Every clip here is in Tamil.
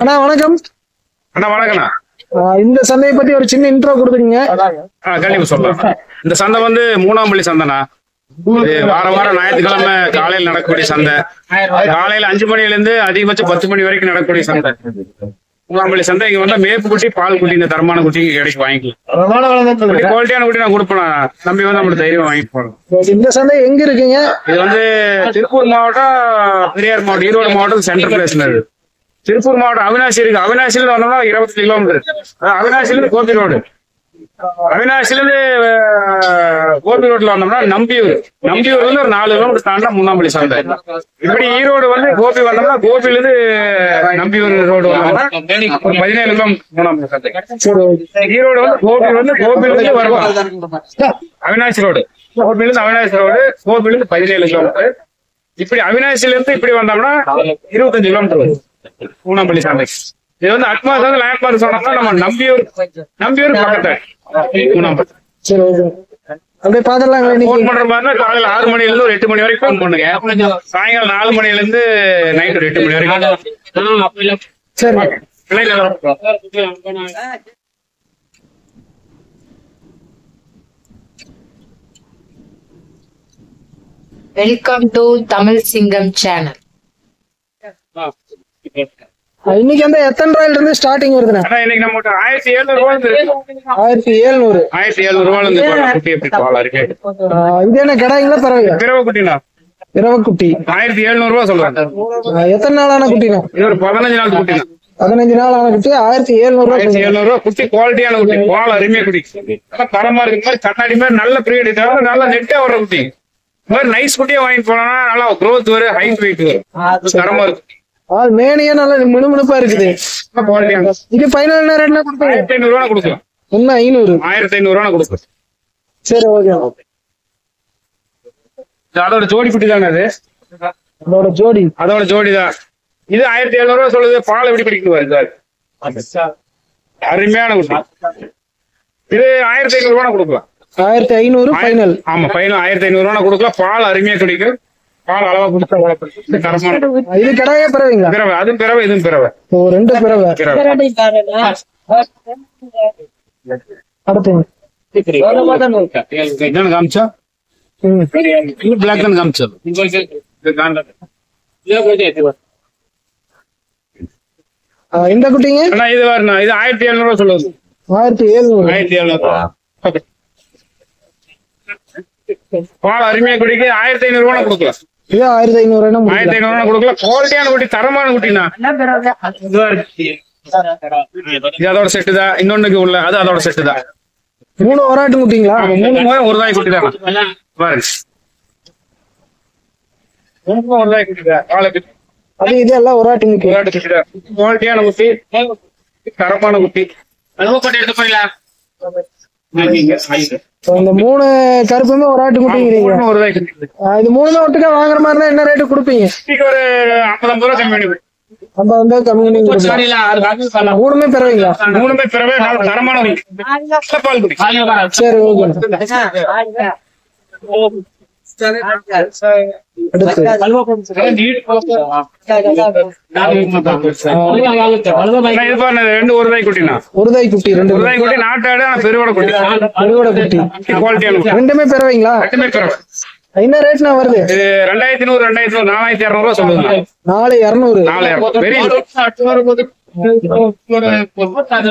அண்ணா வணக்கம். அண்ணா வணக்கண்ணா. இந்த சந்தையை பத்தி ஒரு சின்ன இன்ட்ரோ கொடுத்துருங்க. கண்டிப்பா சொல்லலாம். இந்த சந்தை வந்து மூணாம்பள்ளி சந்தைண்ணா. வாரம் ஞாயிற்றுக்கிழமை காலையில் நடக்கக்கூடிய சந்தை. காலையில 5 மணில இருந்து அதிகபட்சம் 10 மணி வரைக்கும் நடக்கக்கூடிய சந்தை. மூணாம்பள்ளி சந்தை. இங்க வந்தா மேப்பு குட்டி, பால் குட்டி, இந்த தரமான குட்டி கிடைக்கும், வாங்கிக்கலாம். குவாலிட்டியான குட்டி நான் கொடுப்பேன். நம்பி வந்து நம்மளுக்கு தைரியம் வாங்கி போகலாம். இந்த சந்தை எங்க இருக்குங்க? இது வந்து திருப்பூர் மாவட்டம், பெரியார் மாவட்டம், ஈரோடு மாவட்டம் சென்ட்ரல் பிளேஸ்ல இருக்கு. திருப்பூர் மாவட்டம் அவினாசி இருக்கு. அவினாசில வந்தோம்னா 25 கிலோமீட்டர். அவினாசில இருந்து கோபி ரோடு. அவினாசில இருந்து கோபி ரோட்ல வந்தோம்னா நம்பியூர். நம்பியூர்ல இருந்து ஒரு 4 கிலோமீட்டர் தாண்டா மூணாம்பள்ளி சந்தை. இப்படி ஈரோடு வந்து கோபி வந்தோம்னா கோபில இருந்து நம்பியூர் ரோடு வந்தோம்னா ஒரு 17 கிலோமீட்டர் மூணாம்பள்ளி சந்தை. ஈரோடு வந்து கோபில இருந்து வருவாங்க அவினாசி ரோடு. கோபில இருந்து அவினாசி ரோடு, கோபில இருந்து 17 கிலோமீட்டர். இப்படி அவினாசில இருந்து இப்படி வந்தோம்னா 25 கிலோமீட்டர் வரும் மூணாம்பள்ளி சந்தை. இது வந்து அட்மாஸ் வந்து லேண்ட்மார்க் சொன்னோம்னா நம்ம நம்பியூர் பக்கத்துல மூணாம்பள்ளி. அப்படியே பாத்துடலாம். போன் பண்ற மாதிரி காலையில 6 மணில இருந்து ஒரு 8 மணி வரைக்கும் போன் பண்ணுங்க. சாயங்காலம் 4 மணில இருந்து நைட் ஒரு 8 மணி வரைக்கும். சரி. வெல்கம் டு தமிழ் சிங்கம் சேனல். இன்னைக்கு வந்து எத்தனை ரூபாயில இருந்து ஸ்டார்டிங் வருதுண்ணா? இன்னைக்கு நம்ம 1700 ரூபாய் இருக்கு. 1700 ரூபாயில இருந்து குட்டி எப்படி பால் இருக்கு. இது என்ன கடாய்ங்களா? பரவாயில்ல. பிறவை குட்டினா பிறவை குட்டி 1700 ரூபாய் சொல்றாங்க. எத்தனை நாளான குட்டினா? இது ஒரு 15 நாள் குட்டினா. 15 நாள் ஆன குட்டி 1700 ரூபாய். குட்டி குவாலிட்டியான குட்டி, பால் அருமையா குட்டி, தரமா இருக்கு. மாதிரி கண்ணாடி மாதிரி நல்ல பிரீடு, நல்ல நெட்டா வர குட்டி. இந்த மாதிரி நைஸ் குட்டியா வாங்கிட்டு போனா நல்லா க்ரோத் வரும், ஹைட் வெயிட் வரும், தரமா இருக்கு. மேனியே நல்லா மினுமினுப்பா இருக்குது. இது ஃபைனல் என்ன ரேட்ல கொடுப்பீங்க? 1500 ரூபா கொடுக்கலாம். 1500 ரூபா கொடுக்கலாம். சரி, ஓகே. அதோட ஜோடி குட்டி தானே அது? அதோட ஜோடி தான் இது. 1700 ரூபா சொல்லுது. பால் எப்படி பிடிக்குது? அருமையான குட்டி. இது 1500 ரூபா கொடுக்கலாம். 1500 ஃபைனல். ஆமா, ஃபைனல் 1500 ரூபா கொடுக்கலாம். பால் அருமையா குடிக்கும். பால் அளவா குடிச்சா தரமான. இது கடாயே பிறவைங்களா? பிறவை. அதுவும் பிறவை, இதுவும் பிறவை. ரெண்டு பிறவை. அடுத்து காமிச்சா பிளாக் தான் காமிச்சா. இந்த குட்டிங்க இது வரணும். இது 1700 ரூபா சொல்லுது. 1700. பால் அருமையா குடிக்கு. 1500 ரூபா கொடுக்கலாம். இது 1500 ரூபா கொடுக்கலாம். குவாலிட்டியான குட்டி, தரமான குட்டினா. இது அதோட செட்டு தான். இன்னொன்னுக்கு உள்ள அது அதோட செட்டு தான். 3 ஒராட்டு குட்டிங்களா? 3 ஒரு தாய் குட்டி தான் பாருங்க. 3 ஒரு தாய் குட்டி தான். அது இது எல்லாம் ஒராட்டு குட்டி. குவாலிட்டியான குட்டி, தரமான குட்டி. எடுத்து போயிடலாம். இந்த 3 கருப்புமே ஒராட்டு குட்டிங்கிறீங்க. இது 3 ஒட்டுக்கா வாங்குற மாதிரி இருந்தா என்ன ரேட்டு கொடுப்பீங்க? ஒரு 50 ரூபா கம்மி பண்ணி. 50 கம்மி பண்ணி. 3மே பிறவைங்களா? 3மே பிறவை, தரமான பால் குடி. சரி, ஓகே. ஒரு தாய் குட்டி, நாட்டாடு, பெருவோட குட்டி. ரெண்டுமே பிறவைங்களா? என்ன ரேட்னா வருது? 2100, 4200 ரூபா சொல்லுங்க. 4200.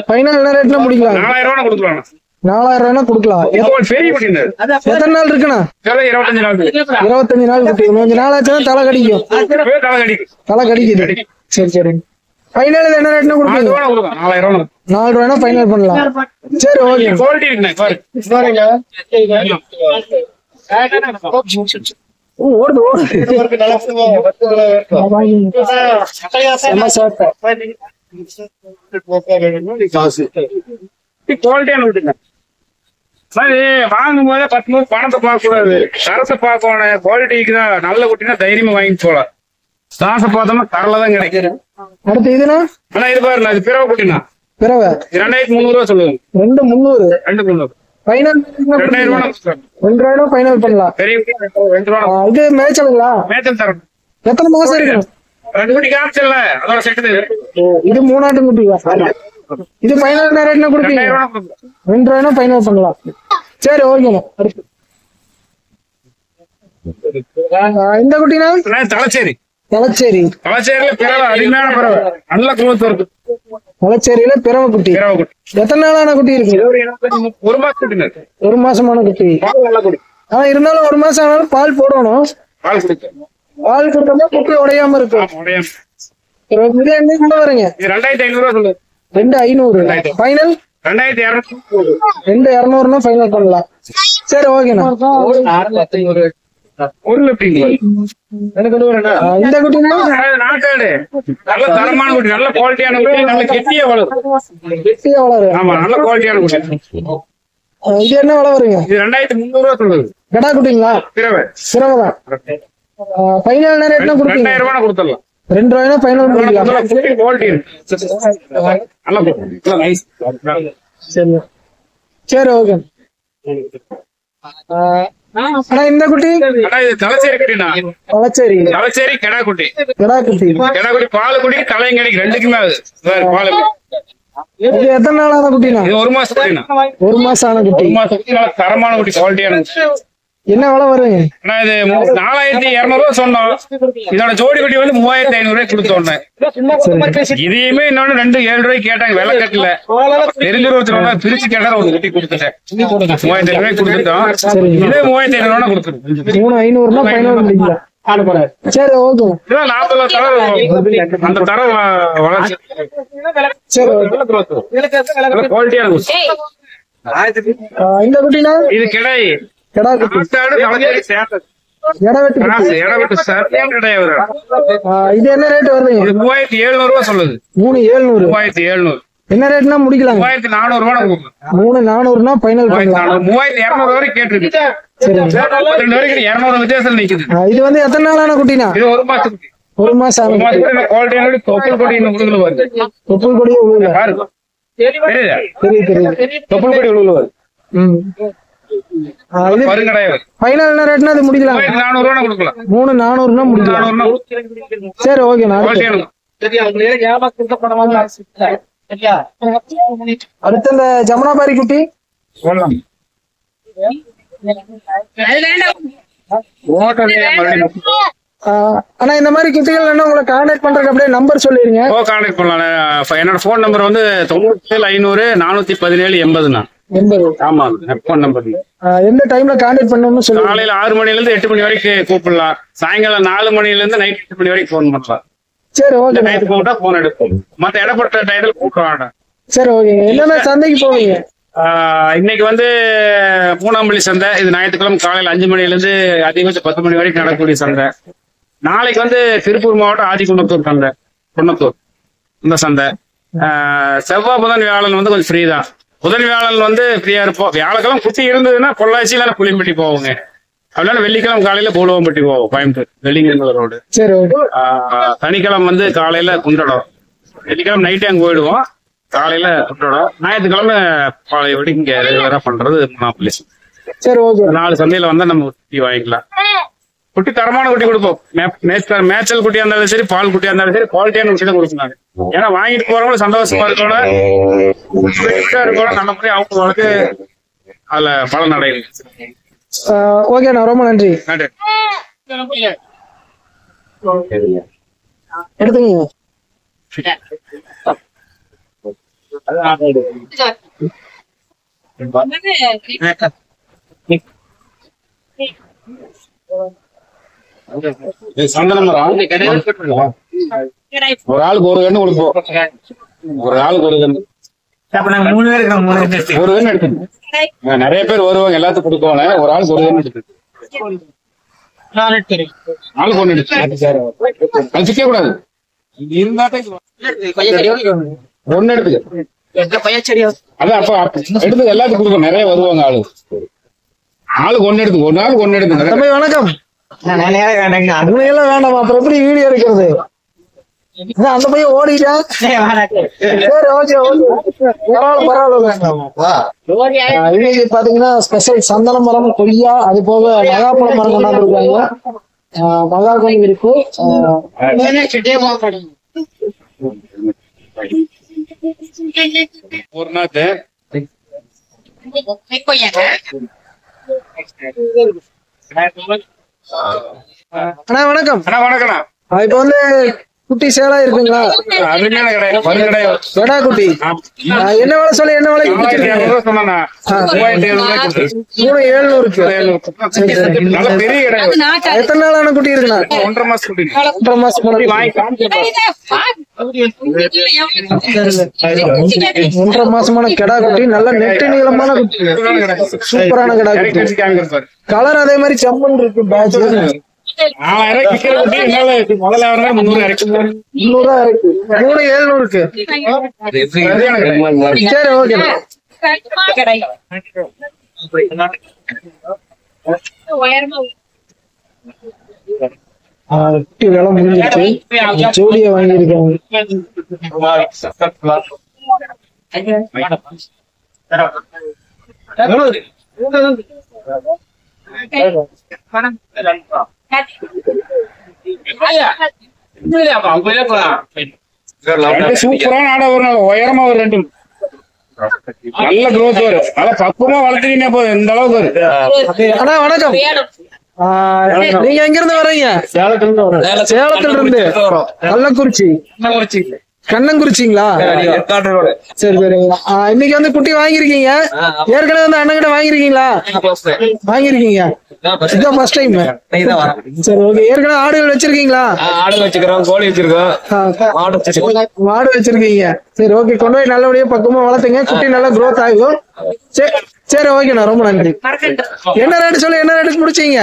ஃபைனல் என்ன ரேட்னா முடிக்கலாம்? 4000 ரூபா கொடுக்கலாம். 4000 கொடுக்கலாம். பெரிய குட்டி. எத்தனை நாள் இருக்குண்ணா? 25 நாள். 25 நாள் குட்டி. கொஞ்சம் நாள் ஆச்சுன்னா தலை கடிக்கும். தலை கடிக்குது. சரி, சரி. ஃபைனல் என்ன ரேட்னா கொடுப்பீங்க? 4000 ரூபாய்னா ஃபைனல் பண்ணலாம். சரி, ஓகே. குவாலிட்டி இருக்குண்ணே பாரு. ஓடுது. வாங்கும் போதே 10 பணத்தை பார்க்க கூடாது, தரத்தை பார்க்கணும். குவாலிட்டிக்கு தான் நல்ல குட்டினா தைரியமா வாங்கிட்டு போலாம். காசை பார்த்தோம்னா தரலதான் கிடைக்கும். அடுத்து இதுனா? ஆனா இது பாருங்க, இது பிறவை குட்டினா. பிறவை 2300 ரூபா சொல்லுவாங்க. 2300. 2300 ஃபைனல் 2000 ஃபைனல் பண்ணலாம். பெரிய 2 ரூபா. இது மேய்ச்சலுங்களா? மேய்ச்சல் தரணும். எத்தனை மாசம் இருக்கும்? 2 குட்டி காமிச்சல அதோட செட்டு இது 3 ஆட்டுக்குட்டியா? இது ஃபைனல் ரேட்னா கொடுப்பீங்க? 2 ரூபாய்னா ஃபைனல் பண்ணலாம். சரி ஓகேண்ணா. அடுத்து இந்த குட்டினா தலச்சேரி. தலச்சேரியில பிறவை அருமையான பிறவை, நல்ல குரோத் இருக்கு. தலச்சேரியில பிறவை குட்டி. எத்தனை நாளான குட்டி இருக்கு? 1 மாசம். 1 மாசமான குட்டி. ஆனா இருந்தாலும் 1 மாசம் ஆனாலும் பால் போடணும். பால் கொடுத்தா குட்டி உடையாம இருக்கும். இது என்ன வருங்க? 2500 ரூபா சொல்லு. 2500 ஃபைனல். 2200 ஃபைனல் பண்ணலாம். சரி ஓகேண்ணா. இந்த குட்டினா நாட்டாடு, நல்ல தரமான குட்டி, நல்ல குவாலிட்டியான குட்டி, நல்ல கெட்டியா வளரும். ஆமா, நல்ல குவாலிட்டியான குட்டி. இது என்ன விலை வருங்க? இது 2300 ரூபா சொல்லுது. கடா குட்டிங்களா? பிறவைதான். ஃபைனல் ரேட்னா கொடுப்பீங்க? 2000 ரூபா கொடுத்துடலாம். 2 ரூபாய்னா ஃபைனல் பண்ணிக்கலாம். குவாலிட்டி நல்ல. சரி ஓகே. ஆனா இந்த குட்டி தலச்சேரி குட்டினா? தலச்சேரி கெடா குட்டி. பால் குடி தலையும் கிடைக்கும், 2க்குமே ஆகுது பால். இது எத்தனை நாளான குட்டினா? இது 1 மாசம் குட்டினா? 1 மாசம் ஆன குட்டி. 1 மாசம் குட்டி, நல்ல தரமான குட்டி, குவாலிட்டியான. என்ன விலை வருங்க? இது 4200 ரூபா சொன்னோம். இதோட ஜோடி குட்டி வந்து 3500 ரூபாய் கொடுத்தோம். இதையுமே இன்னொன்னு 7 ரூபாய்க்கு கேட்டாங்க, விலை கட்டல. தெரிஞ்ச பிரிச்சு கேட்டா ஒரு குட்டி கொடுத்துட்டேன். 3500 ரூபாய் கொடுத்துட்டோம். இதே 3500 ரூபா கொடுத்துருக்கோம். 3500 ஃபைனல் பண்ணிக்கலாம். சரி ஓகே. இதான் லாபத்துல தர அந்த தர வளர்ச்சி. சரி குவாலிட்டியான. இந்த குட்டினா? இது கிடா குட்டி. இது என்ன ரேட் வருது? 3700 ரூபா சொல்லுது. 3700. 3700 என்ன ரேட்னா முடிக்கலாம்? 3400 ரூபா. 3400னா ஃபைனல் பண்ணலாம். 3200 வரைக்கும் கேட்டிருக்கு. சரி 200 வித்தியாசம் நிக்குது. இது வந்து எத்தனை நாளான குட்டினா? இது 1 மாசம் குட்டி. 1 மாசம் ஆன குவாலிட்டியான தொப்புள் கொடி உழுகுல வருது. தொப்புள் கொடியே உழுகுல. தெரியுது. தொப்புள் கொடி உழுகுல வருது. ஃபைனல் ரேட்னா அது முடிக்கலாம். 400 ரூபா கொடுக்கலாம். 3400னா முடிக்கலாம். சரி ஓகேண்ணா. அடுத்து இந்த ஜமுனாபாரி குட்டி. ஆனா இந்த மாதிரி குட்டிகள் என்ன உங்களை கான்டாக்ட் பண்றதுக்கு அப்படியே நம்பர் சொல்லிருங்க. கான்டாக்ட் பண்ணலாம். என்னோட போன் நம்பர் வந்து 97 500 417 80ண்ணா. 80. ஆமா, போன் நம்பர். எந்த டைம்ல கான்டாக்ட் பண்ணணும்னு சொல்லுங்க. காலையில 6 மணில இருந்து 8 மணி வரைக்கும் கூப்பிடலாம். சாயங்காலம் 4 மணில இருந்து நைட் 8 மணி வரைக்கும் போன் பண்ணலாம். சரி ஓகே. நைட் கூப்பிட்டா போன் எடுப்போம். மத்த இடப்பட்ட டைட்டில் கூப்பிடுவாங்க. சரி ஓகேங்க. என்னென்ன சந்தைக்கு போவீங்க? இன்னைக்கு வந்து மூணாம்பள்ளி சந்தை. இது ஞாயிற்றுக்கிழமை காலையில 5 மணில இருந்து அதிகபட்சம் 10 மணி வரைக்கும் நடக்கக்கூடிய சந்தை. நாளைக்கு வந்து திருப்பூர் மாவட்டம் ஆதிகுணத்தூர் சந்தை, குன்னத்தூர் இந்த சந்தை. செவ்வாய் புதன் வியாழன் வந்து கொஞ்சம் ஃப்ரீ தான். புதன் வியாழன் வந்து ஃப்ரீயா இருப்போம். வியாழக்கிழமை குட்டி இருந்ததுன்னா பொள்ளாச்சி இல்லைன்னா புளியம்பட்டி போவோங்க. அப்படின்னா வெள்ளிக்கிழமை காலையில பூலுவம்பட்டி போவோம், கோயம்புத்தூர் வெள்ளிங்கிழமை ரோடு. சரி. சனிக்கிழமை வந்து காலையில குன்றடம், வெள்ளிக்கிழமை நைட்டே அங்கே போயிடுவோம், காலையில குன்றடம். ஞாயிற்றுக்கிழமை பாலை விட இங்க ரெகுலரா பண்றது மூணாம்பள்ளி. சரி ஓகே. 4 சந்தையில வந்தா நம்ம குட்டி வாங்கிக்கலாம். குட்டி தரமான குட்டி கொடுப்போம். மேய்ச்சல் குட்டியா இருந்தாலும் சரி, பால் குட்டியா இருந்தாலும் சரி, குவாலிட்டியான குட்டி தான் கொடுப்போம். ஏன்னா வாங்கிட்டு போறவங்களும் சந்தோஷமா இருக்கணும், நல்ல முறையா அவங்க வளர்த்து அதுல பலன் அடையுது. ஓகேண்ணா, ரொம்ப நன்றி. எடுத்துங்க. சந்தன மரம் ஒரு ஆளுக்கு ஒரு கண்ணு கொடுப்போம். ஒரு ஆளுக்கு ஒரு கண்ணு. ஒரு கண்ணு எடுத்துக்கணும். நிறைய பேர் வருவாங்க, எல்லாத்துக்கும் கொடுக்கோங்க. ஒரு ஆளுக்கு ஒரு கண்ணு எடுத்து ஆளுக்கு ஒண்ணு எடுத்து அது சிக்க கூடாது. ஒண்ணு எடுத்துக்க. அதான் அப்ப எடுத்து எல்லாத்துக்கும் கொடுக்கும். நிறைய வருவாங்க. ஆளுக்கு ஒண்ணு எடுத்து, ஒரு நாளுக்கு ஒண்ணு எடுத்து. வணக்கம். வேண்டாமா, அப்புறம் எப்படி வீடியோ எடுக்கிறது? அந்த பையன் ஓடிட்டான். இன்னைக்கு பாத்தீங்கன்னா ஸ்பெஷல் சந்தன மரம், கொய்யா, அது போக நகாப்பழம் மரம் கொண்டாந்துருக்காங்க. மகாகனி இருக்கு. பூர்ணாத் அண்ணா வணக்கம். அண்ணா வணக்கண்ணா. இப்ப வந்து குட்டி சேலா இருக்குங்களா? அருமையான கடை, மறு கடை. கடா குட்டி என்ன வேலை சொல்லி என்ன வேலைக்கு பிடிச்சிருக்கீங்க? சொன்னா 3700க்கு. நல்ல பெரிய கடை. எத்தனை நாளான குட்டி இருக்குண்ணா? 1.5 மாசம் குட்டி. 1.5 மாசம் போல குட்டி. 1.5 மாசமான கடா குட்டி, நல்ல நெட்டு நீளமான குட்டி, சூப்பரான கடா குட்டி. கலர் அதே மாதிரி செம்மன் இருக்கு. பேட்ச் 4000 விக்கிற குட்டி. முதல்ல 300 இருக்கு. 3700க்கு. சரி ஓகே. குட்டி வேலை முடிஞ்சிருச்சு. ஜோடியை வாங்கியிருக்காங்க. சூப்பரான ஆடை வரும். உயரமா ஒரு 2 நல்ல growth வரும். நல்லா பக்குவமா வளர்த்துட்டீங்கன்னா போதும். இந்த அளவுக்கு வரும். அண்ணா வணக்கம். நீங்க எங்க இருந்து வர்றீங்க? சேலத்துல இருந்து. கள்ளக்குறிச்சி, கண்ணங்குறிச்சிங்களா? சரி சரி. இன்னைக்கு வந்து குட்டி வாங்கிருக்கீங்க. ஏற்கனவே வந்து அண்ணன் கிட்ட வாங்கிருக்கீங்களா? வாங்கிருக்கீங்க. இதான் ஃபர்ஸ்ட் டைம். சரி ஓகே. ஏற்கனவே ஆடுகள் வச்சிருக்கீங்களா? ஆடு வச்சுக்கிறோம், கோழி வச்சிருக்கோம், மாடு வச்சிருக்கீங்க. சரி ஓகே. கொண்டு போய் நல்லபடியா பக்கமா வளர்த்துங்க. குட்டி நல்லா growth ஆகும். சரி ஓகேண்ணா, ரொம்ப நன்றி. என்ன ரேட்டு சொல்லி என்ன ரேட்டுக்கு முடிச்சீங்க?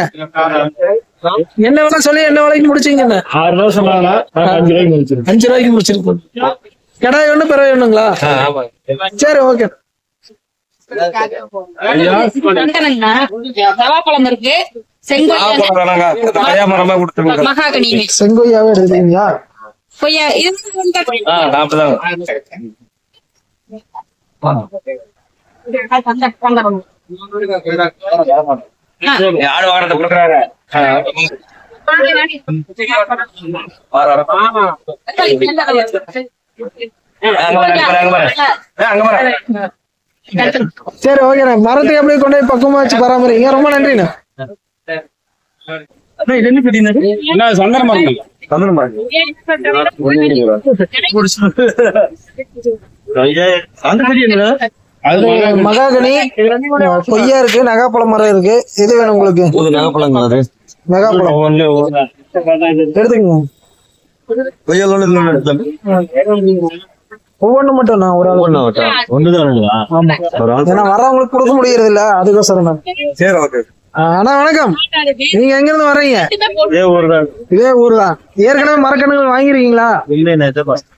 என்ன வேலை சொல்லி என்ன வேலைக்கு முடிச்சீங்க? 6 ரூபா சொன்னாங்க, 5 ரூபாய்க்கு முடிச்சிருக்கோம். கடாய் ஒண்ணு பிறகு ஒண்ணுங்களா? சரி ஓகே. நவாப்பழம் இருக்கு, மகாகனி, செங்கோயாவே எடுத்துக்கீங்களா? கொய்யா ஆடு வாங்கறத கொடுக்குறாரு. சரி ஓகேண்ணா. மரத்துக்கு எப்படி கொண்டு போய் பக்குவமா வச்சு பராமரிங்க. ரொம்ப நன்றிண்ணா. என்ன சந்தன மரம்? மகாகனி, கொய்யா இருக்கு, நகாப்பழம் மரம் இருக்கு. எது வேணும் உங்களுக்கு? நகைப்பழம் நகாப்பழம் எடுத்துக்கங்க. ஒவ்வொன்னு மட்டும் நான் ஒரு ஆள் ஏன்னா வர்றவங்களுக்கு கொடுக்க முடியறது இல்ல, அதுக்கோசரம் நான். அண்ணா வணக்கம். நீங்க எங்க இருந்து வர்றீங்க? இதே ஊர் தான். ஏற்கனவே மரக்கணுகள் வாங்கிருக்கீங்களா?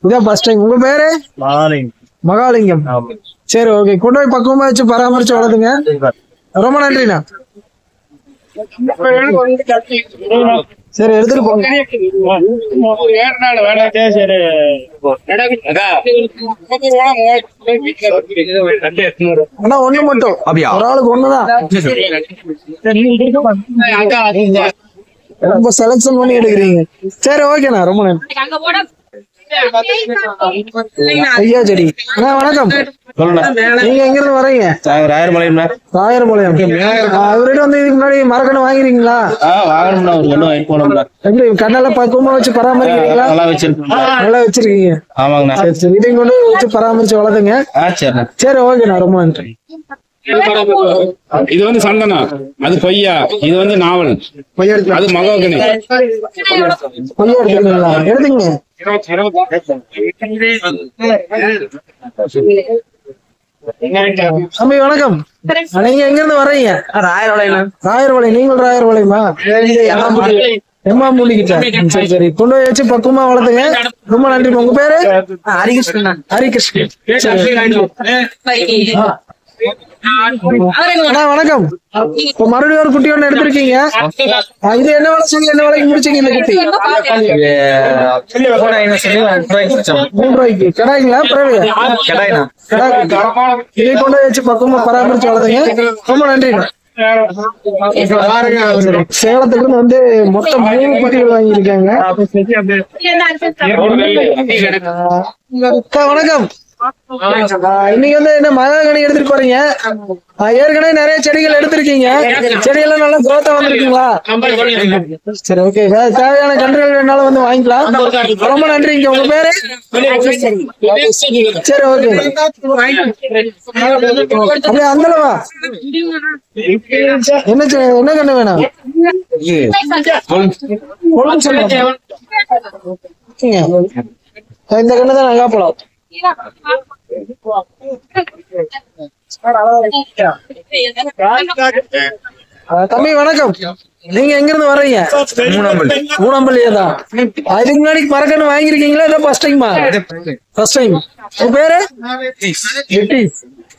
இதான் ஃபர்ஸ்ட் டைம். உங்க பேரு? மகாலிங்கம். சரி ஓகே. கொண்டு போய் பக்குவமா வச்சு பராமரிச்சு வளர்த்துங்க. ரொம்ப நன்றிண்ணா. சரி எடுத்துட்டு போங்க. அண்ணா ஒண்ணு மட்டும், ஒரு ஆளுக்கு ஒண்ணுதான். ரொம்ப செலக்ஷன் பண்ணி எடுக்கிறீங்க. சரி ஓகேண்ணா, ரொம்ப நன்றி. ஐயா செடி. அண்ணா வணக்கம். நீங்க எங்க இருந்து வர்றீங்க? ராயர்பாளையம். அவர்கிட்ட வந்து இதுக்கு முன்னாடி மரக்கண்ணு வாங்கிருக்கீங்களா? எப்படி கண்ணெல்லாம் பக்குவமா வச்சு பராமரிக்கிறீங்களா? நல்லா வச்சிருக்கீங்க. ஆமாங்கண்ணா. சரி சரி. இதையும் கொண்டு வச்சு பராமரிச்சு வளர்த்துங்க. சரி ஓகேண்ணா, ரொம்ப நன்றி. இது வந்து சந்தனா, அது கொய்யா, இது வந்து நாவல், அது மகாகனி. கொய்யா எடுத்துக்கீங்களா? எடுத்துங்க. தம்பி வணக்கம். நீங்க எங்க இருந்து வர்றீங்க? ராயர்பாளையம். நீங்கள் ராயர்பாளையமா? எம்மாம்பூண்டி கிட்ட. சரி சரி. கொண்டு போய் வச்சு பக்குவமா வளர்த்துங்க. ரொம்ப நன்றி. உங்க பேரு? ஹரிகிருஷ்ணன். அண்ணா வணக்கம். இப்ப மறுபடியும் ஒரு குட்டி ஒண்ணு எடுத்திருக்கீங்க. இது என்ன வேலை சொல்லி என்ன வேலைக்கு முடிச்சீங்க இந்த குட்டி? 3 ரூபாய்க்கு. கடாய்ங்களா? பிறகு இதை கொண்டு வச்சு பக்குவமா பராமரிச்சு வளர்த்துங்க. ரொம்ப நன்றி. சேலத்துல இருந்து வந்து மொத்தம் 3 குட்டிகள் வாங்கியிருக்காங்க. வணக்கம். இன்னைக்கு வந்து என்ன மகாகனி எடுத்துட்டு போறீங்க? ஏற்கனவே நிறைய செடிகள் எடுத்திருக்கீங்க. செடியெல்லாம் நல்லா குரோத்தா வந்திருக்குங்களா? சரி, ஓகே. தேவையான கன்றுகள் வேணாலும் வந்து வாங்கிக்கலாம். ரொம்ப நன்றிங்க. உங்க பேரு? சரி, ஓகே. அப்படியே அந்தளவா என்ன என்ன கண்ணு வேணும்? இந்த கண்ணு தான் நல்லா போலாம். தம்பி வணக்கம். நீங்க எங்க இருந்து வர்றீங்க? மூணாம்பள்ளியா தான். அதுக்கு முன்னாடி மரக்கன்று வாங்கிருக்கீங்களா? இல்ல ஃபர்ஸ்ட் டைமா? First time. உங்க பேரு?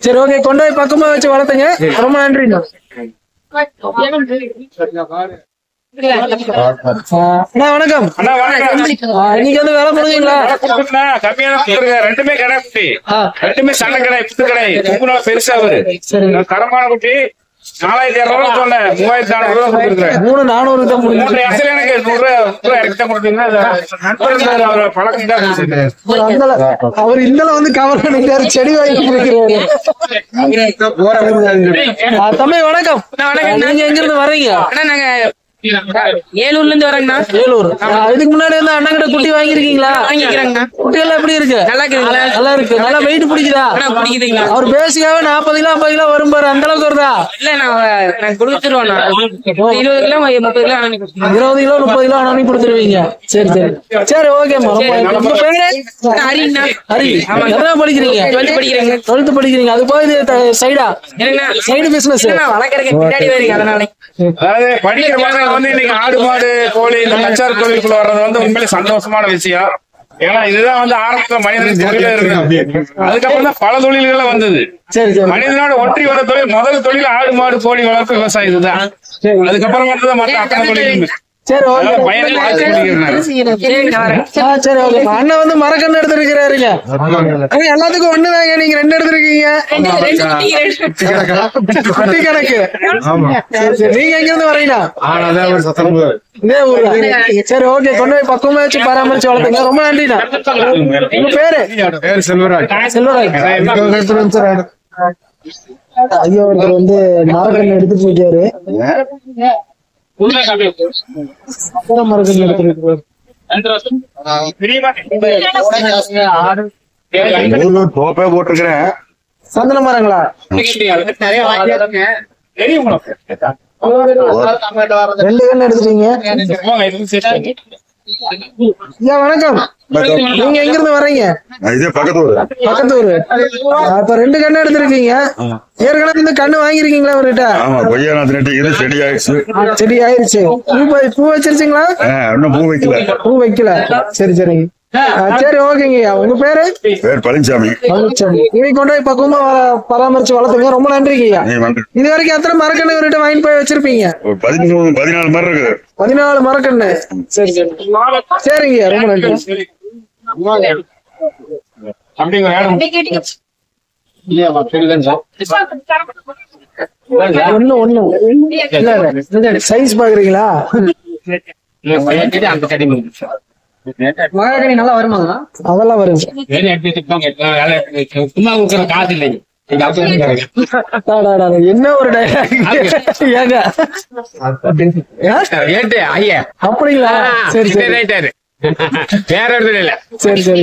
சரி, ஓகே. கொண்டு போய் பக்கமா வச்சு வளர்த்துங்க. ரொம்ப நன்றிண்ணா. வணக்கம். இன்னைக்கு வந்து வேலை முடிஞ்சீங்களா? ரெண்டுமே கடை குட்டி, ரெண்டுமே சண்டை கடை, புத்து கடை, பெருசா ஒரு தரமான குட்டி. 4200 சொன்னேன், 3400 3,400 தான் முடிஞ்சு. எனக்கு 100 தான் கொடுத்தீங்கன்னா பழக்கம் தான். அவர் இந்தல வந்து கவர் பண்ணிக்கிறாரு, செடி வாங்கி கொடுக்கிறாரு. தம்பி வணக்கம். நீங்க எங்க இருந்து வர்றீங்க? ஏலூர்ல இருந்து வரேங்கண்ணா. ஏலூர். இதுக்கு முன்னாடி வந்து அண்ணன் கிட்ட குட்டி வாங்கிருக்கீங்களா? வாங்கிக்கிறேங்கண்ணா. குட்டி எல்லாம் எப்படி இருக்கு? நல்லா இருக்குங்களா? நல்லா இருக்கு. நல்லா வெயிட் பிடிக்குதா? பிடிக்குதுங்களா? அவர் பேசிக்காவே 40 கிலோ 50 கிலோ வரும் பாரு, அந்த அளவுக்கு வருதா? இல்ல நான் கொடுத்துருவேன். 20 கிலோ 30 கிலோ 20 கிலோ 30 கிலோ அனுப்பி கொடுத்துருவீங்க. சரி சரி சரி, ஓகேம்மா. உங்க பேரு? ஹரிங்கண்ணா. ஹரி. எத்தனை படிக்கிறீங்க? 12 படிக்கிறேங்க. 12 படிக்கிறீங்க. அது போய் சைடா சைடு பிசினஸ் வளர்க்கறதுக்கு பின்னாடி வருங்க. அதனால அதாவது படிக்கிற பசங்க வந்து இன்னைக்கு ஆடு மாடு கோழி இந்த கச்சார் தொழிலுக்குள்ள வர்றது வந்து உண்மையிலே சந்தோஷமான விஷயம். ஏன்னா இதுதான் வந்து ஆரம்பத்துல மனிதனுக்கு தொழிலே இருக்கு. அதுக்கப்புறம் தான் பல தொழில்கள் வந்தது. மனிதனோட ஒற்றி வர தொழில் முதல் தொழில் ஆடு மாடு கோழி வளர்ப்பு விவசாயம் இதுதான். அதுக்கப்புறம் வந்தது மற்ற அத்தனை தொழில். சரி, ஓகே. சரி, ஓகே. அண்ணன் வந்து மரக்கன்று எடுத்திருக்கிறாருங்க. எல்லாத்துக்கும் ஒண்ணுதாங்க. நீங்க 2 எடுத்திருக்கீங்க. குட்டி கணக்கு. நீங்க எங்க இருந்து வரீங்களா? இதே ஊர்ல. சரி, ஓகே. கொண்டு போய் பக்குவமா வச்சு பராமரிச்சு வளர்த்துங்க. ரொம்ப நன்றிண்ணா. உங்க பேரு? செல்வராஜ். ஐயோ, ஒருத்தர் வந்து மரக்கன்று எடுத்துட்டு போயிட்டாரு. போட்டிருக்கிறேன். சந்தன மரங்களா? 2 கண்ணு எடுத்துட்டீங்க. வணக்கம். நீங்க எங்க இருந்து வர்றீங்க? பக்கத்தூர். அப்ப 2 கண்ணு எடுத்திருக்கீங்க. ஏற்கனவே இந்த கண்ணு வாங்கிருக்கீங்களா அவர்கிட்ட? செடி ஆயிடுச்சு. பூ வச்சிருச்சுங்களா? பூ வைக்கல. சரி சரிங்க. சரி, ஓகேங்க. உங்க பேரு? பழனிசாமி. இனி கொண்டு போய் பக்குவமா பராமரிச்சு வளர்த்துங்க. ரொம்ப நன்றிங்கய்யா. இது வரைக்கும் எத்தனை மரக்கண்ணு இவர்கிட்ட வாங்கி போய் வச்சிருப்பீங்க? 14 மரம் இருக்கு. 14 மரக்கண்ணு. சரி சரி சரிங்கய்யா. ரொம்ப நன்றி. ஒண்ணு சைஸ் பாக்குறீங்களா? மகாகனி நல்லா வருமாங்க? அதெல்லாம் வரும். காசு இல்லை. என்ன ஒரு அப்படிங்களா? சரி சரி வேற இடத்துல இல்ல. சரி சரி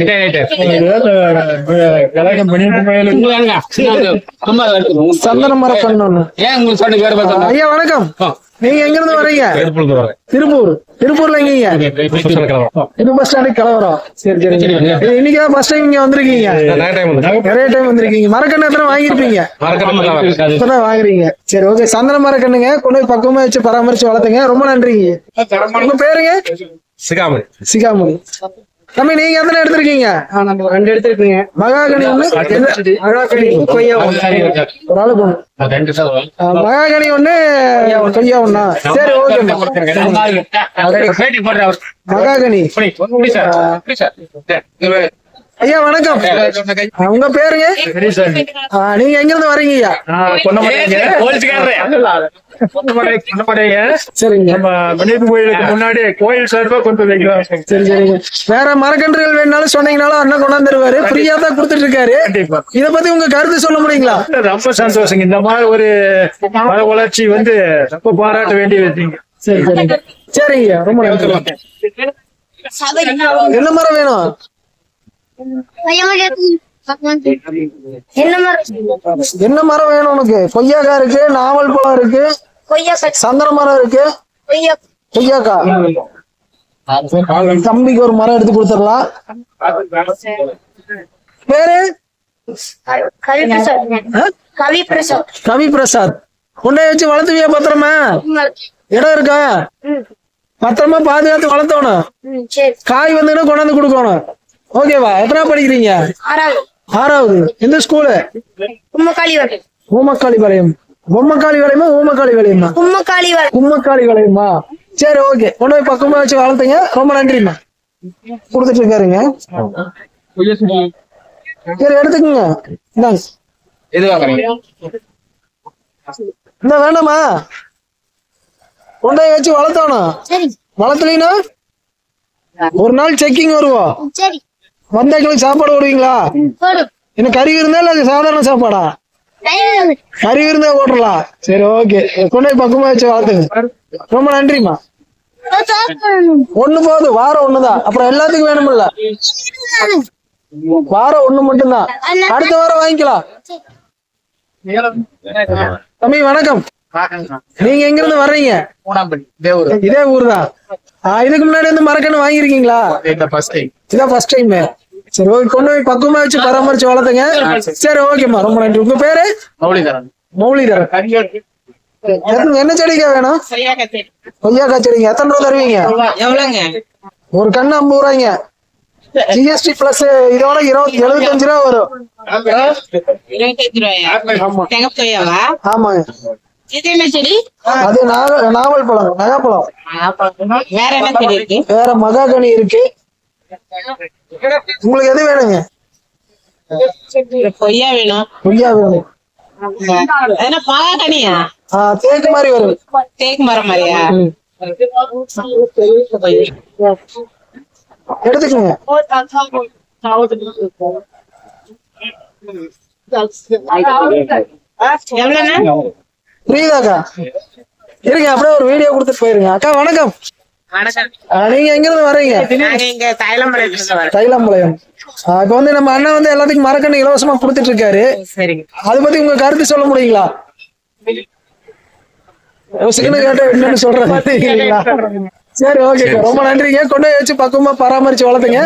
சந்தன மரம் பண்ணணும். ஐயா வணக்கம். நீங்க எங்க இருந்து வரீங்க? திருப்பூர். திருப்பூர்ல எங்கீங்க? இது பஸ் ஸ்டாண்டுக்கு கலவரம். சரி சரி. இன்னைக்குதான் ஃபர்ஸ்ட் டைம் இங்க வந்திருக்கீங்க? நிறைய டைம் வந்திருக்கீங்க. மரக்கண்ணு எத்தனை வாங்கிருப்பீங்க? இப்பதான் வாங்குறீங்க. சரி, ஓகே. சந்தன மரக்கண்ணுங்க. கொண்டு போய் பக்குவமா வச்சு பராமரிச்சு வளர்த்துங்க. ரொம்ப நன்றிங்க. உங்க பேருங்க? சிகாமணி. சிகாமணி. தம்பி நீங்க எத்தனை எடுத்திருக்கீங்க? 2 எடுத்திருக்கீங்க. மகாகனி ஒண்ணு, மகாகனி கொய்யா ஒரு ஆளு போகணும். மகாகனி ஒண்ணு, கொய்யா ஒண்ணா? சரி, ஓகே. மகாகனி ஐயா வணக்கம். உங்க பேருங்க? நீங்க எங்க இருந்து வரீங்க ஐயா? சரிங்க. கோயிலுக்கு முன்னாடி கோயில் சார்பா கொண்டு வைக்கிறோம். சரி சரிங்க. வேற மரக்கன்றுகள் வேணாலும் சொன்னீங்கனாலும் அண்ணன் கொண்டாந்து தருவாரு. ஃப்ரீயா தான் கொடுத்துட்டு இருக்காரு. இத பத்தி உங்க கருத்து சொல்ல முடியுங்களா? ரொம்ப சந்தோஷம். இந்த மாதிரி ஒரு மர வளர்ச்சி வந்து ரொம்ப பாராட்ட வேண்டிய விஷயம். சரி சரிங்க. சரிங்க, ரொம்ப நன்றி. என்ன மரம் வேணும்? என்ன மரம் வேணும் உனக்கு? கொய்யாக்காய் இருக்கு, நாவல் பழம் இருக்கு, சந்தன மரம் இருக்கு, கொய்யாக்கா. தம்பிக்கு ஒரு மரம் எடுத்து கொடுத்துடலாம். பேரு கவி பிரசாத். கொண்டே வச்சு வளர்த்துவியா பத்திரமா? இடம் இருக்கா? பத்திரமா பாதுகாத்து வளர்த்தோணும். காய் வந்துன்னா கொண்டாந்து கொடுக்கணும். ஓகேவா? எத்தனை படிக்கிறீங்க? 6வது. எந்த ஸ்கூலு? ஊமக்காளிபாளையம். பொம்மக்காளிபாளையமா ஊமக்காளிபாளையமா? உம்மக்காளிபாளையமா? சரி, ஓகே. கொண்டு போய் பக்கமா வச்சு வளர்த்துங்க. ரொம்ப நன்றிம்மா. கொடுத்துட்டு இருக்காருங்க. சரி, எடுத்துக்கோங்க. இந்த வேண்டாமா? கொண்டு போய் வச்சு வளர்த்தோணும். வளர்த்தலீனா ஒரு நாள் செக்கிங் வருவோம். வந்தாக்களுக்கு சாப்பாடு போடுவீங்களா? என்ன கறி இருந்தா இல்ல சாதாரண சாப்பாடா? கறி இருந்தா போட்டுடலாம். சரி, ஓகே. கொண்டு போய் பக்கமா வச்சு வளர்த்துங்க. ரொம்ப நன்றிம்மா. ஒண்ணு போதும். வாரம் ஒண்ணுதான். அப்புறம் எல்லாத்துக்கும் வேணும்ல? வாரம் ஒண்ணு மட்டும்தான். அடுத்த வாரம் வாங்கிக்கலாம். தம்பி வணக்கம். நீங்க எங்க இருந்து வர்றீங்க? இதே ஊர் தான். இதுக்கு முன்னாடி வந்து மரக்கன்று வாங்கிருக்கீங்களா? இதான் ஃபர்ஸ்ட் டைம். சரி, ஓகே. கொண்டு போய் பக்குவமா வச்சு பராமரிச்சு வளர்த்துங்க. சரி, ஓகேம்மா. ரொம்ப நன்றி. உங்க பேரு? மௌலிதரன். என்ன செடிக்கா வேணும்? கொய்யாக்காய் செடிங்க. எத்தனை ரூபா தருவீங்க? ஒரு கண்ணு 50 ரூபாய்ங்க. ஜிஎஸ்டி பிளஸ் இதோட 75 ரூபா வரும். ஆமாங்க. அது நாவல் பழம், நகாப்பழம். வேற மகாகனி இருக்கு. உங்களுக்கு எது வேணுங்க? கொய்யா வேணும். கொய்யா வேணும். மகாகனியா? தேக்கு மாதிரி வரும். தேக்கு மரம் மாதிரியா? எடுத்துக்கோங்க. எவ்வளவுண்ணா? புரியுதாக்கா? இருங்க, அப்படியே ஒரு வீடியோ கொடுத்துட்டு போயிருங்க. அக்கா வணக்கம். நீங்க எங்க இருந்து வர்றீங்க? தைலம்பாளையம். இப்ப வந்து நம்ம அண்ணன் வந்து எல்லாத்துக்கும் மரக்கன்று இலவசமா கொடுத்துட்டு இருக்காரு. அதை பத்தி உங்க கருத்து சொல்ல முடியுங்களா? கேட்ட என்னன்னு சொல்றேன். சரி, ஓகே. ரொம்ப நன்றிங்க. கொண்டு போய் வச்சு பக்குவமா பராமரிச்சு வளர்த்துங்க.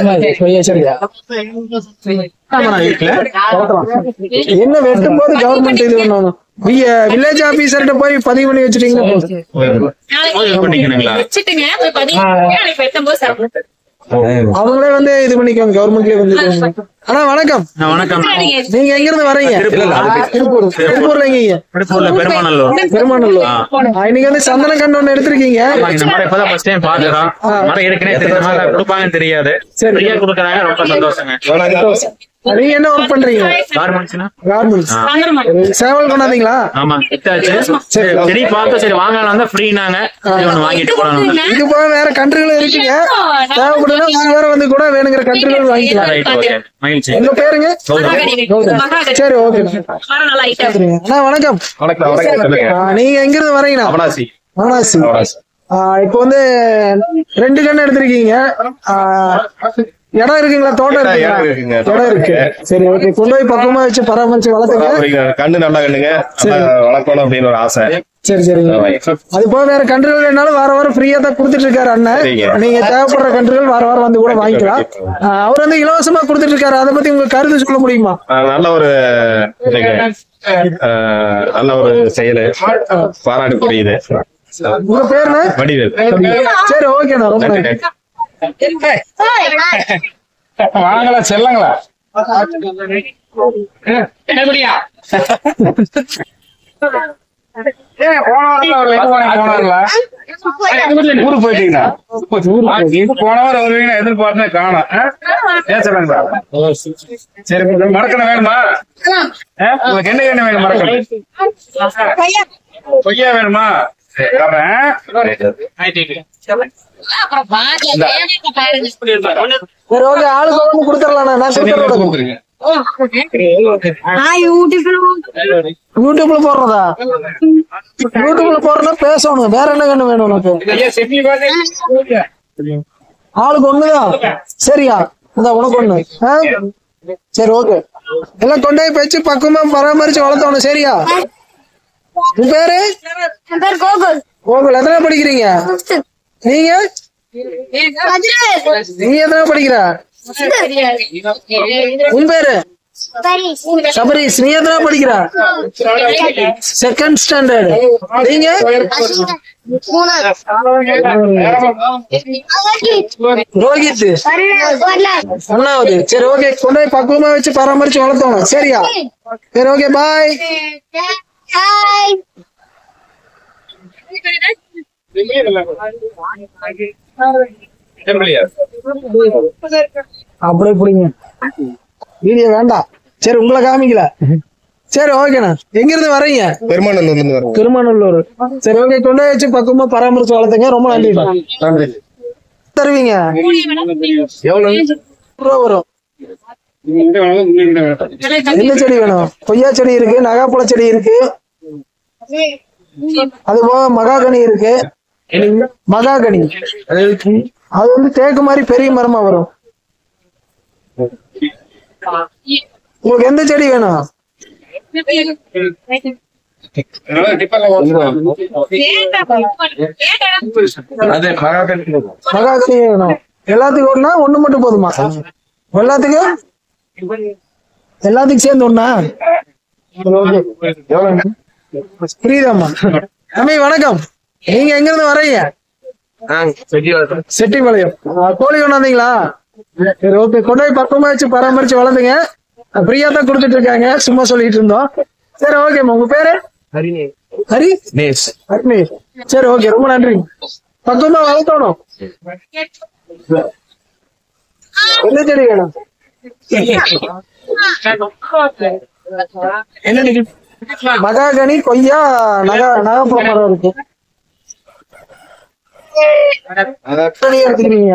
என்ன வெட்டும் போது கவர்மெண்ட் இது பண்ணணும். வில்லேஜ் ஆபீசர்கிட்ட போய் பதிவு பண்ணி வச்சுட்டீங்கன்னா அவங்களே வந்து இது பண்ணிக்கோங்க. கவர்மெண்ட்லயே வந்து. ஆனா வணக்கம். நீங்க எங்க இருந்து வர்றீங்க? திருப்பூர்ல. எங்க? பெருமாநல்லூர். இன்னைக்கு வந்து சந்தன கண்டு ஒண்ணு எடுத்திருக்கீங்க. தெரியாது. நீங்க என்ன ஒர்க் பண்றீங்க? கார்மெண்ட்ஸ். சேவல் கொண்டாந்தீங்களா? சரி, பார்த்து சரி வாங்கலாம் தான் ஃப்ரீனாங்க. வாங்கிட்டு போறாங்க. இது போக வேற கன்றுகள் இருக்குங்க. தேவைப்படுதுன்னா வேற வந்து கூட வேணுங்கிற கன்றுகள் வாங்கிக்கலாம். உங்க பேருங்க? சரி, ஓகே. அண்ணா வணக்கம். நீங்க எங்க இருந்து வரீங்களா? அவனாசி. இப்ப வந்து 2 கன்று எடுத்திருக்கீங்க. இடம் இருக்குங்களா? தோட்டம் இருக்குங்களா? இடம் இருக்கு. சரி, ஓகே. கொண்டு போய் பக்கமா வச்சு பராமரிச்சு வளர்த்துங்க. கண்ணு நல்லா கண்ணுங்க வளர்க்கணும் அப்படின்னு ஒரு ஆசை. சரி சரிங்க. அது போக வேற கன்றுகள் வேணாலும் வார வாரம் ஃப்ரீயா தான் கொடுத்துட்டு இருக்காரு அண்ணன். நீங்க தேவைப்படுற கன்றுகள் வார வாரம் வந்து கூட வாங்கிக்கலாம். அவர் வந்து இலவசமா கொடுத்துட்டு இருக்காரு. அதை பத்தி உங்க கருத்து சொல்ல முடியுமா? நல்ல ஒரு செயல், பாராட்டுக்குரியது. உங்க பேரு? வடிவேல். சரி, ஓகேண்ணா. ரொம்ப நன்றி. வாங்களா செல்லங்களா? என்ன ஏன் போன வாரம் வரல? எங்க போனாங்களா? ஊருக்கு போயிட்டீங்களா? போன வாரம் வருவீங்கன்னா எதிர்பார்த்தேன் காணோம். ஏன் சொல்லுங்க? சரி, மறக்கணும் வேணுமா? உங்களுக்கு என்ன வேணும் மறக்கணும்? கொய்யா வேணுமா? சரி ஓகே, ஆளுக்கு ஒண்ணு கொடுத்துடலாம். நான் கொடுத்துறேன். யூடியூப்ல போடுறதா? யூடியூப்ல போடுறதா பேசணும். வேற என்ன கண்ணு வேணும் உனக்கு? ஆளுக்கு ஒண்ணுதான். சரியா? இந்த உனக்கு ஒண்ணு. சரி ஓகே, எல்லாம் கொண்டு போய் வச்சு பக்குவமா பராமரிச்சு வளர்த்தணும். சரியா? உன் பேரு? கோகுல். எத்தனை படிக்கிறீங்க நீங்க? நீ எத்தனை படிக்கிற? உன் பேரு? சபரீஷ். நீ எத்தனை படிக்கிற? Second standard. நீங்க? ரோஹித். ஒன்னாவது. சரி ஓகே, கொண்டு போய் பக்குவமா வச்சு பராமரிச்சு வளர்த்தணும். சரியா? சரி ஓகே, பாய். அப்படியே புடிங்க. வீடியோ வேண்டாம். சரி, உங்களை காமிக்கல. சரி ஓகேண்ணா. எங்க இருந்து வரீங்க? பெருமாநல்லூர். சரி ஓகே, கொண்டு போய் வச்சு பக்குவமா பராமரிச்சு வளர்த்துங்க. ரொம்ப நன்றி. தருவீங்க எவ்வளவு ரூபா வரும்? என்ன செடி வேணும்? கொய்யா செடி இருக்கு, நகாப்பழ செடி இருக்கு, அது போக மகாகனி இருக்கு. மகாகனி அது வந்து தேக்கு மாதிரி பெரிய மரமா வரும். உங்களுக்கு எந்த செடி வேணும்? மகாகனி வேணும். எல்லாத்துக்கும் ஒண்ணா ஒண்ணு மட்டும் போதுமா? எல்லாத்துக்கும் சேர்ந்து ஒண்ணா? புரியுதாம்மா? அம்மே வணக்கம். நீங்க எங்க இருந்து வரீங்க? செட்டிபாளையம். கோழி கொண்டாந்தீங்களா? சரி ஓகே, கொண்டு போய் பக்குவமா வச்சு பராமரிச்சு வளர்ந்துங்க. ஃப்ரீயா தான் கொடுத்துட்டு இருக்காங்க, சும்மா சொல்லிட்டு இருந்தோம். சரி ஓகேம்மா. உங்க பேரு? ஹரிநேஷ். சரி ஓகே, ரொம்ப நன்றி. பக்குவமா வளர்த்தணும். என்ன செடி வேணும்? மகாகனி, கொய்யா, நகாப்பழ மரம் இருக்கு. எடுத்துக்கிறீங்க.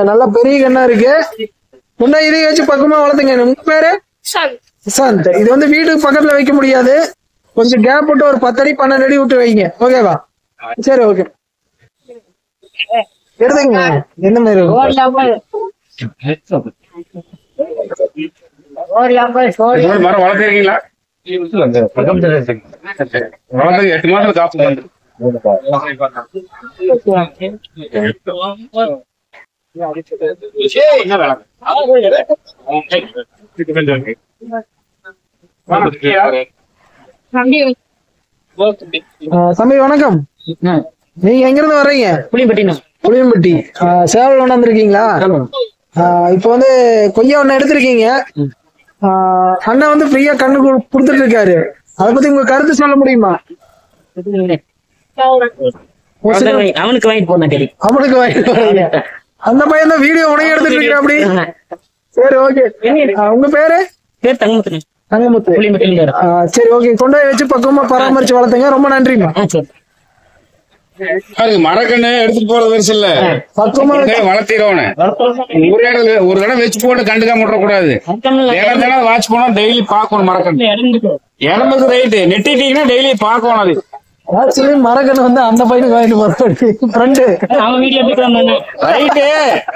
நல்ல பெரிய கண்ணா இருக்கு. முன்ன இதை வச்சு பக்கமா வளர்த்துங்க. உங்க பேரு? சுசாந்த். இது வந்து வீட்டுக்கு பக்கத்துல வைக்க முடியாது, கொஞ்சம் கேப் விட்டு ஒரு 10 அடி 12 அடி விட்டு வைங்க. ஓகேவா? சரி ஓகே, எடுத்துங்க. என்ன மாதிரி மரம் வளர்த்துறீங்களா? வளர்த்து 8 மாசம் காப்பு வந்து தம்பி வணக்கம். நீங்க எங்க இருந்து வர்றீங்க? புளியம்பட்டி. சேவல் கொண்டாந்துருக்கீங்களா? இப்ப வந்து கொய்யா ஒண்ணு எடுத்திருக்கீங்க. அண்ணா வந்து ஃப்ரீயா கண்ணு கொடுத்துட்டு இருக்காரு. அதை பத்தி உங்க கருத்து சொல்ல முடியுமா? அவனுக்கு வாங்கிட்டு போறீங்க. அந்த பையன் தான் வீடியோ உடனே எடுத்துட்டு இருக்கேன் அப்படி. சரி ஓகே, உங்க பேரு? தங்கமுத்து. சரி ஓகே, கொண்டு போய் வச்சு பக்குவமா பராமரிச்சு வளர்த்துங்க. ரொம்ப நன்றிமா. மரக்கண்ணு எடுத்துட்டு போறது பெருசு இல்ல, பக்குவமா வளர்த்திடுவோம். ஒரு தடவை வச்சு போட்டு கண்டுக்காம விடக்கூடாது. வாட்ச் போனா டெய்லி பாக்கணும். மரக்கண்ணு இடம்புக்கு ரைட்டு நெட்டிட்டீங்கன்னா டெய்லி பாக்கணும். அது ஆக்சுவலி மரக்கண்ணு வந்து அந்த பையனுக்கு வாங்கிட்டு ஃப்ரெண்டு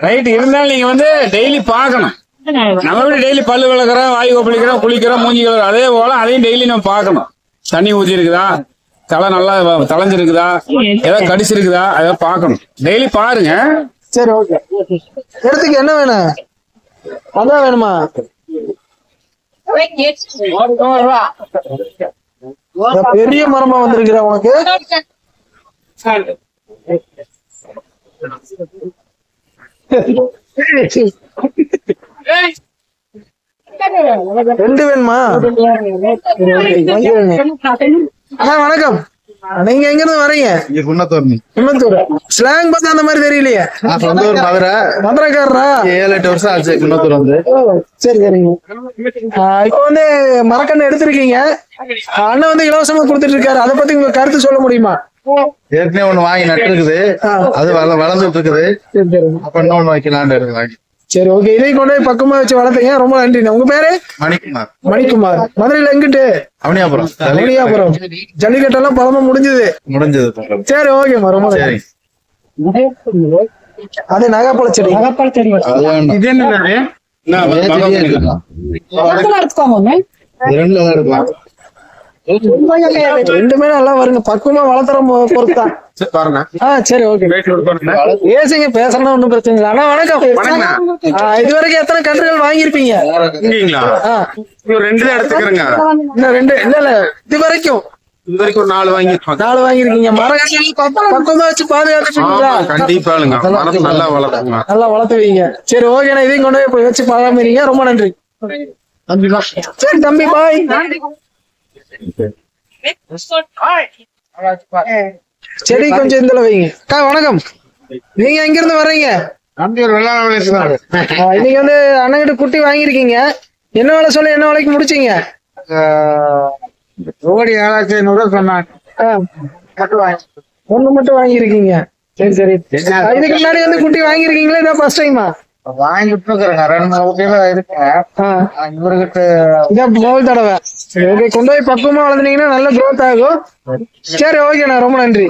ரைட்டு இருந்தாலும் நீங்க வந்து டெய்லி பாக்கணும். நம்ம வீடு டெய்லி பல்லு விளக்குறோம், வாயு கொப்பளிக்கிறோம், குளிக்கிறோம், மூஞ்சி கழுவுறோம். அதே போல அதையும் டெய்லி நம்ம பாக்கணும். தண்ணி ஊத்தி இருக்குதா, தலை நல்லா தலைஞ்சிருக்குதா, ஏதாவது கடிச்சிருக்குதா, அதை பாக்கணும். டெய்லி பாருங்க. சரி ஓகே, எடுத்துக்க. என்ன வேணும்? அதான் வேணுமா? பெரிய மரமா வந்திருக்கிற உனக்கு. 2 வேணுமா? அண்ணா வணக்கம். நீங்க எங்க இருந்து வரீங்க? குன்னத்தூர். ஸ்லாங் பார்த்தா அந்த மாதிரி தெரியலையே. மதுரைக்காரரா? 7-8 வருஷம் ஆச்சு குன்னத்தூர் வந்து. சரி சரிங்க. இப்போ வந்து மரக்கண்ணு எடுத்திருக்கீங்க, அண்ணன் வந்து இலவசமா கொடுத்துட்டு இருக்காரு, அதை பத்தி உங்க கருத்து சொல்ல முடியுமா? ஏற்கனவே ஒண்ணு வாங்கி நட்டு இருக்குது, அது வளர்ந்துட்டு இருக்குது. அப்ப இன்னொன்னு வைக்கலான்னு வாங்கி. சரி ஓகே, இதையும் கொண்டு போய் பக்கமா வச்சு வளர்த்தீங்க, ரொம்ப நன்றி. உங்க பேரு? மணிக்குமார். மணிக்குமார். மதுரையில எங்கிட்டு? அவனியாபுரம். ஜல்லிக்கட்டெல்லாம் பலமா முடிஞ்சது. சரி ஓகேம்மா, ரொம்ப நன்றி. அது நகைப்பழ செடி. இது என்ன? ரெண்டுமே நல்லா வருங்க, பக்குவமா வளர்த்துற பொறுத்தான். பாருங்க. சரி ஓகே, பேசுங்க, பேசணும் ஒண்ணும் பிரச்சனை இல்லை. அண்ணா வணக்கம். இதுவரைக்கும் எத்தனை கன்றுகள் வாங்கியிருப்பீங்க? இன்னும் 2 தான் எடுத்துக்கிறேங்க. இன்னும் 2 இல்ல, இது வரைக்கும் ஒரு 4 வாங்கிருக்கோம். 4 வாங்கிருக்கீங்க. மரம் பக்குவமா வச்சு பாதுகாத்துட்டீங்களா? கண்டிப்பாளுங்க, மரத்தை நல்லா வளர்த்துங்க, நல்லா வளர்த்துவீங்க. சரி ஓகேண்ணா, இதையும் கொண்டு போய் வச்சு பராமரிங்க, ரொம்ப நன்றி. சரி தம்பி, பாய். செடி கொஞ்சம் இந்த வைங்க. அக்கா வணக்கம். நீங்க எங்க இருந்து வர்றீங்க? இன்னைக்கு வந்து அண்ணங்கிட்ட குட்டி வாங்கிருக்கீங்க, என்ன வேலை சொல்ல, என்ன வேலைக்கு முடிச்சீங்க? ஜோடி 7500 சொன்னாங்க. ஒண்ணு மட்டும் வாங்கிருக்கீங்க. சரி சரி. இதுக்கு முன்னாடி வந்து குட்டி வாங்கிருக்கீங்களா, இதான் ஃபர்ஸ்ட் டைமா? வாங்கிட்டு இருக்கிறேங்க, 2-3 கிலோ இருக்கேன். இவர்கிட்ட இதான் முதல் தடவை. சரி ஓகே, கொண்டு போய் பக்குவமா வளர்ந்தீங்கன்னா நல்ல growth ஆகும். சரி ஓகேண்ணா, ரொம்ப நன்றி.